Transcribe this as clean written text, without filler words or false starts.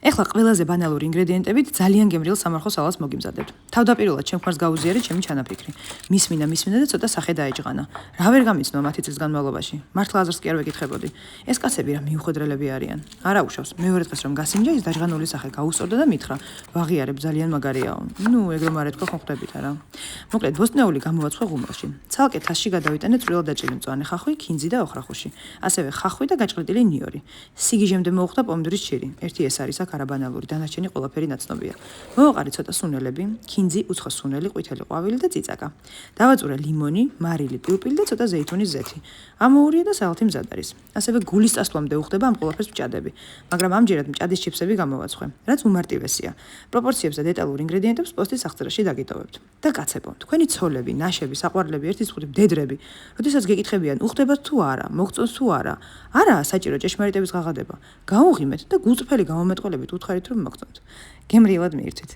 ეხლა ყველაზე ბანალური ინგრედიენტებით ძალიან გემრიელ სამარხო სალატს მოგიმზადებთ. თავდაპირველად ჩემს გაუზიარეთ ჩემი ჩანაფიქრი. მისმინა და ცოტა სახე დაეჭღანა. რა ვერ გამიცნო 10 წლის განმავლობაში. მართლა აზრს კი არ ვეკითხებოდი. ეს კაცები რა მიუხვედრელები არიან. არა უშავს. მეორე დღეს რომ გასინჯა ის დაჟღანული სახე გაუსწორდა და მითხრა: "ვაღიარებ, ძალიან მაგარიაო." ნუ, ეგ რომ არ ეთქვა ხომ ხვდებით არა. მოკლედ, ბოსტნეული გამოვაცხვა ღუმელში. ცალკე თასში გადავიტანე წვრილად დაჭრილი მწვანე ხახვი, ქინძი და ოხრახუში. ასევე ხახვი და გაჭყლიტილი ნიორი. სიგიჟემდე მოუხდა პომიდორის ჩირი. ერთი ეს არის აქ არაბანალური, დანარჩენი ყველაფერი ნაცნობია. მოვაყარე ცოტა სუნელები, ქინძი, უცხო სუნელი, ყვითელი ყვავილი და წიწაკა. დავაწურე ლიმონი, მარილი, პილპილი და ცოტა ზეითუნის ზეთი. ამოურია და სალათი მზად არის. ასევე გულის წასვლამდე უხდება ამ ყველაფერს მჭადები, მაგრამ ამჯერად მჭადის ჩიფსები გამოვაცხვე, რაც უმარტივესია. პროპორციებს და დეტალურ ინგრედიენტებს პოსტის აღწერაში დაგიტოვებთ. და კაცებო, თქვენი ცოლები, ნაშები, საყვარლები, ერთის მხრივ დედრები, როდესაც გეკითხებიან, უხდებათ თუ არა, მოგწონს თუ არა, არაა საჭირო ჭეშმარიტების ღაღადება. გაუღიმეთ და გულწრფელი გამომეტყველებით უთხარით რომ მოგწონთ. გემრიელად მიირთვით.